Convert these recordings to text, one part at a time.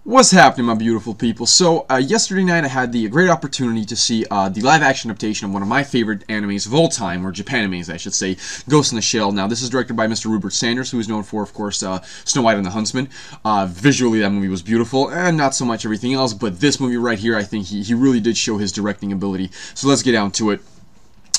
What's happening, my beautiful people? So, yesterday night I had the great opportunity to see the live-action adaptation of one of my favorite animes of all time, or Japanimes, I should say, Ghost in the Shell. Now, this is directed by Mr. Rupert Sanders, who is known for, of course, Snow White and the Huntsman. Visually, that movie was beautiful, and not so much everything else, but this movie right here, I think he really did show his directing ability. So let's get down to it.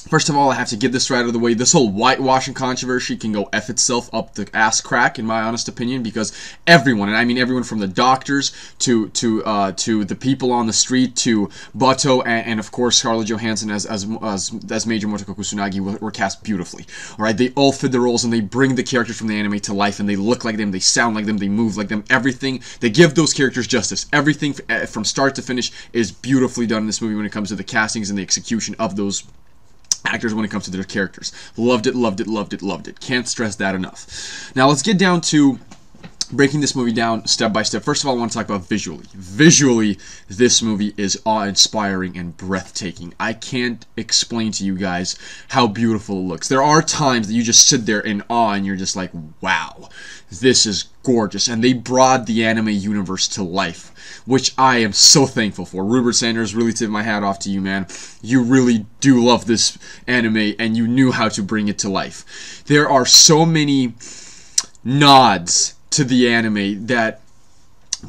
First of all, I have to get this right out of the way. This whole whitewashing controversy can go F itself up the ass crack, in my honest opinion, because everyone, and I mean everyone from the doctors to the people on the street to Bato and of course Scarlett Johansson as Major Motoko Kusanagi were cast beautifully. All right, they all fit the roles and they bring the characters from the anime to life, and they look like them, they sound like them, they move like them. Everything, they give those characters justice. Everything from start to finish is beautifully done in this movie when it comes to the castings and the execution of those actors when it comes to their characters. Loved it, loved it, loved it, loved it. Can't stress that enough. Now let's get down to breaking this movie down step by step. First of all, I want to talk about visually. Visually, this movie is awe-inspiring and breathtaking. I can't explain to you guys how beautiful it looks. There are times that you just sit there in awe and you're just like, wow, this is gorgeous. And they brought the anime universe to life, which I am so thankful for. Rupert Sanders, really tip my hat off to you, man. You really do love this anime and you knew how to bring it to life. There are so many nods to the anime that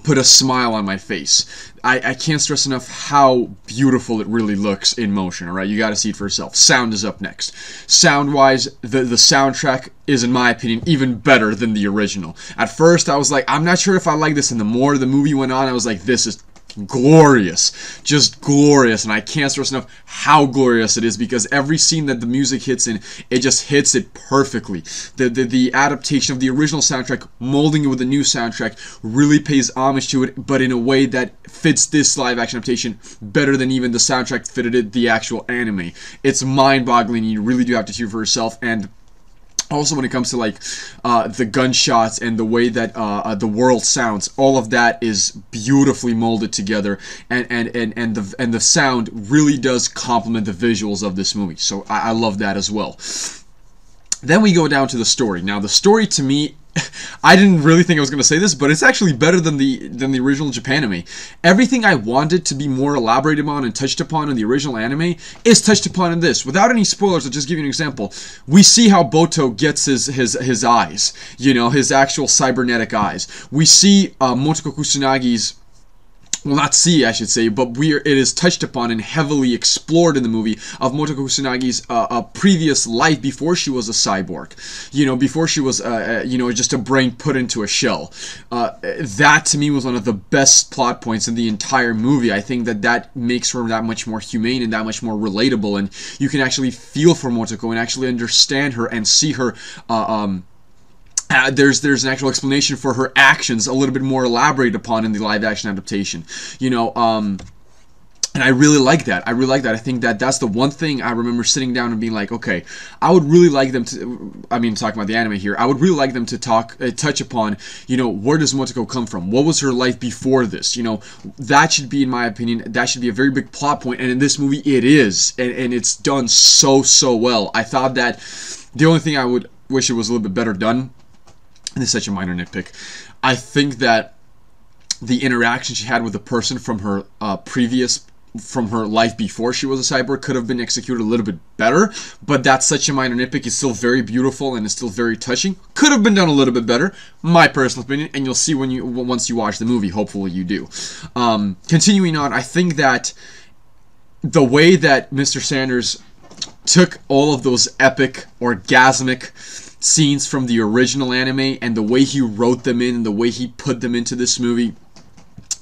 put a smile on my face. I can't stress enough how beautiful it really looks in motion, alright? You gotta see it for yourself. Sound is up next. Sound-wise, the soundtrack is, in my opinion, even better than the original. At first, I was like, I'm not sure if I like this, and the more the movie went on, I was like, this is glorious, just glorious, and I can't stress enough how glorious it is, because every scene that the music hits in, it just hits it perfectly. The adaptation of the original soundtrack, molding it with the new soundtrack, really pays homage to it, but in a way that fits this live action adaptation better than even the soundtrack fitted the actual anime. It's mind-boggling. You really do have to see it for yourself. And also, when it comes to like the gunshots and the way that the world sounds, all of that is beautifully molded together, and the sound really does complement the visuals of this movie. So I love that as well. Then we go down to the story. Now, the story to me, I didn't really think I was going to say this, but it's actually better than the original Japanime. Everything I wanted to be more elaborated on and touched upon in the original anime is touched upon in this. Without any spoilers, I'll just give you an example. We see how Boto gets his eyes, you know, his actual cybernetic eyes. We see Motoko Kusanagi's, well, not see, I should say, but it is touched upon and heavily explored in the movie of Motoko Kusanagi's previous life before she was a cyborg. You know, before she was, you know, just a brain put into a shell. That, to me, was one of the best plot points in the entire movie. I think that makes her that much more humane and that much more relatable, and you can actually feel for Motoko and actually understand her and see her, there's an actual explanation for her actions, a little bit more elaborated upon in the live-action adaptation. You know, and I really like that. I really like that. I think that's the one thing I remember sitting down and being like, okay, I would really like them to, I mean, talking about the anime here, I would really like them to touch upon, you know, where does Motoko come from? What was her life before this? You know, that should be, in my opinion, that should be a very big plot point, and in this movie it is, and it's done so well. I thought that the only thing I would wish it was a little bit better done, and it's such a minor nitpick, I think that the interaction she had with a person from her from her life before she was a cyborg could have been executed a little bit better, but that's such a minor nitpick. It's still very beautiful and it's still very touching. Could have been done a little bit better, my personal opinion, and you'll see once you watch the movie. Hopefully you do. Continuing on, I think that the way that Mr. Sanders took all of those epic, orgasmic scenes from the original anime and the way he wrote them in and the way he put them into this movie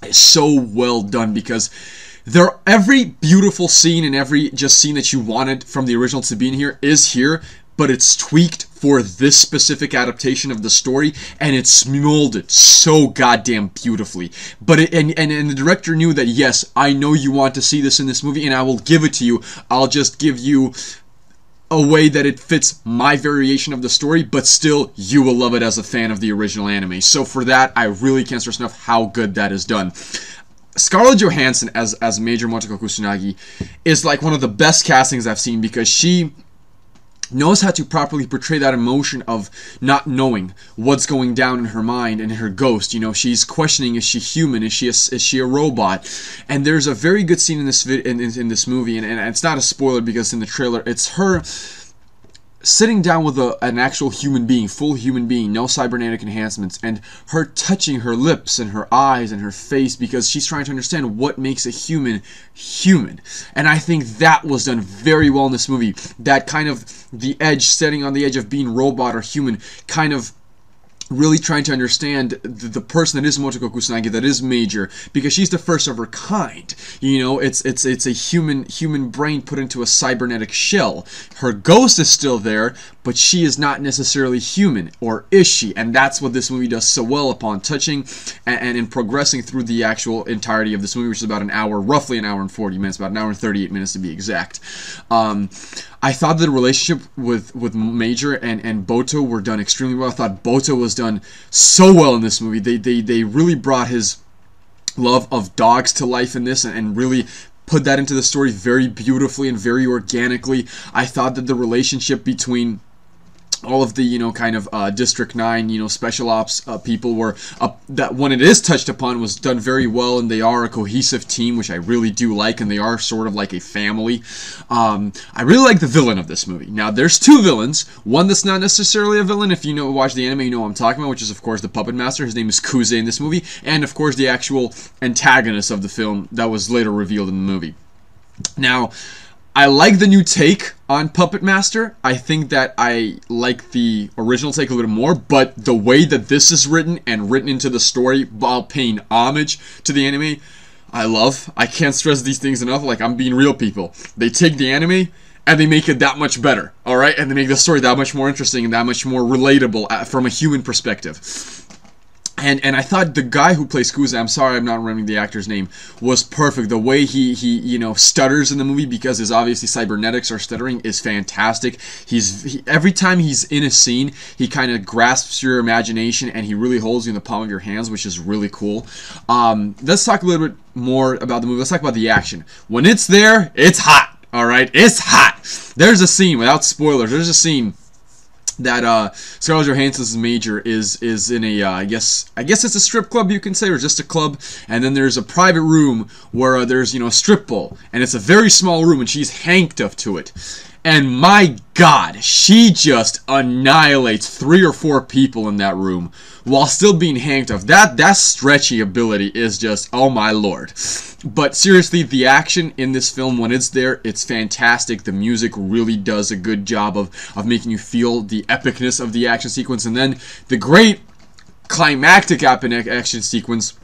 is so well done, because every beautiful scene and every just scene that you wanted from the original to be in here is here, but it's tweaked for this specific adaptation of the story, and it's molded so goddamn beautifully. But and the director knew that, yes, I know you want to see this in this movie, and I will give it to you. I'll just give you a way that it fits my variation of the story, but still you will love it as a fan of the original anime. So for that, I really can't stress enough how good that is done. Scarlett Johansson as Major Motoko Kusanagi is like one of the best castings I've seen, because she knows how to properly portray that emotion of not knowing what's going down in her mind and her ghost. You know, she's questioning, is she human? Is she a robot? And there's a very good scene in this in this movie, and it's not a spoiler because in the trailer, it's her sitting down with an actual human being, full human being, no cybernetic enhancements, and her touching her lips and her eyes and her face because she's trying to understand what makes a human human. And I think that was done very well in this movie. That kind of the edge, standing on the edge of being robot or human, kind of really trying to understand the person that is Motoko Kusanagi, that is Major, because she's the first of her kind. You know, it's a human brain put into a cybernetic shell. Her ghost is still there, but she is not necessarily human, or is she? And that's what this movie does so well upon touching and in progressing through the actual entirety of this movie, which is about an hour, roughly an hour and 40 minutes, about an hour and 38 minutes to be exact. I thought the relationship with Major and Boto were done extremely well. I thought Boto was done so well in this movie. They really brought his love of dogs to life in this and really put that into the story very beautifully and very organically. I thought that the relationship between all of the, you know, kind of District 9, you know, special ops people were, that when it is touched upon was done very well, and they are a cohesive team, which I really do like, and they are sort of like a family. I really like the villain of this movie. Now, there's two villains. One that's not necessarily a villain. If you know, watch the anime, you know what I'm talking about, which is, of course, the Puppet Master. His name is Kuze in this movie, and, of course, the actual antagonist of the film that was later revealed in the movie. Now, I like the new take on Puppet Master. I think that I like the original take a little bit more, but the way that this is written and written into the story while paying homage to the anime, I love. I can't stress these things enough. Like, I'm being real, people. They take the anime and they make it that much better, alright? And they make the story that much more interesting and that much more relatable from a human perspective. And I thought the guy who plays Kuze, I'm sorry I'm not remembering the actor's name, was perfect. The way he you know, stutters in the movie because his obviously cybernetics are stuttering is fantastic. Every time he's in a scene, he kind of grasps your imagination and he really holds you in the palm of your hands, which is really cool. Let's talk a little bit more about the movie. Let's talk about the action. When it's there, it's hot. Alright? It's hot. There's a scene, without spoilers, there's a scene that Scarlett Johansson's Major is in a I guess it's a strip club, you can say, or just a club, and then there's a private room where there's, you know, a strip bowl, and it's a very small room, and she's handcuffed to it. And my God, she just annihilates 3 or 4 people in that room while still being handcuffed. That stretchy ability is just, oh my Lord. But seriously, the action in this film, when it's there, it's fantastic. The music really does a good job of making you feel the epicness of the action sequence. And then the great climactic action sequence,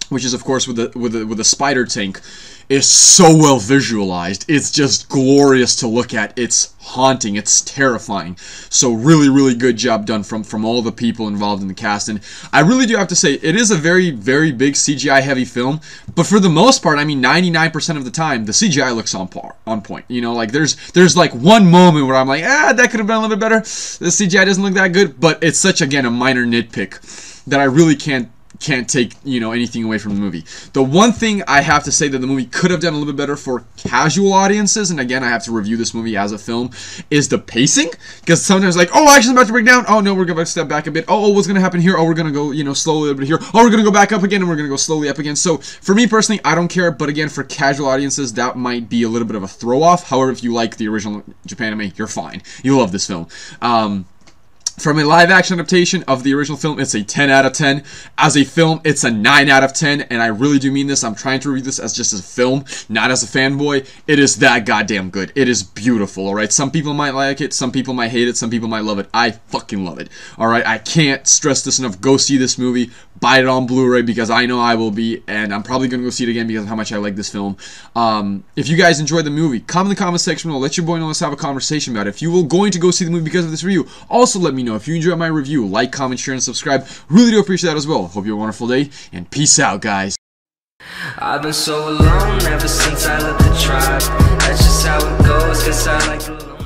which is, of course, with the spider tank, is so well visualized. It's just glorious to look at. It's haunting. It's terrifying. So really, really good job done from all the people involved in the cast. And I really do have to say, it is a very, very big CGI heavy film. But for the most part, I mean, 99% of the time, the CGI looks on point. You know, like there's like one moment where I'm like, that could have been a little bit better. The CGI doesn't look that good. But it's such, again, a minor nitpick that I really can't take, you know, anything away from the movie. The one thing I have to say that the movie could have done a little bit better for casual audiences, and again, I have to review this movie as a film, is the pacing. Because sometimes, like, oh, action's about to break down. Oh, no, we're going to step back a bit. Oh, what's going to happen here? Oh, we're going to go, you know, slowly a bit here. Oh, we're going to go back up again, and we're going to go slowly up again. So, for me personally, I don't care. But again, for casual audiences, that might be a little bit of a throw-off. However, if you like the original Japan anime, you're fine. You'll love this film. From a live-action adaptation of the original film, it's a 10 out of 10. As a film, it's a 9 out of 10, and I really do mean this. I'm trying to review this as just a film, not as a fanboy. It is that goddamn good. It is beautiful, alright? Some people might like it, some people might hate it, some people might love it. I fucking love it, alright? I can't stress this enough. Go see this movie. Buy it on Blu-ray because I know I will be, and I'm probably going to go see it again because of how much I like this film. If you guys enjoyed the movie, comment in the comment section below. Let your boy know. Let's have a conversation about it. If you were going to go see the movie because of this review, also let me know. If you enjoyed my review, like, comment, share, and subscribe. Really do appreciate that as well. Hope you have a wonderful day, and peace out, guys. I've been so alone ever since I left the tribe. That's just how it goes, 'cause I like to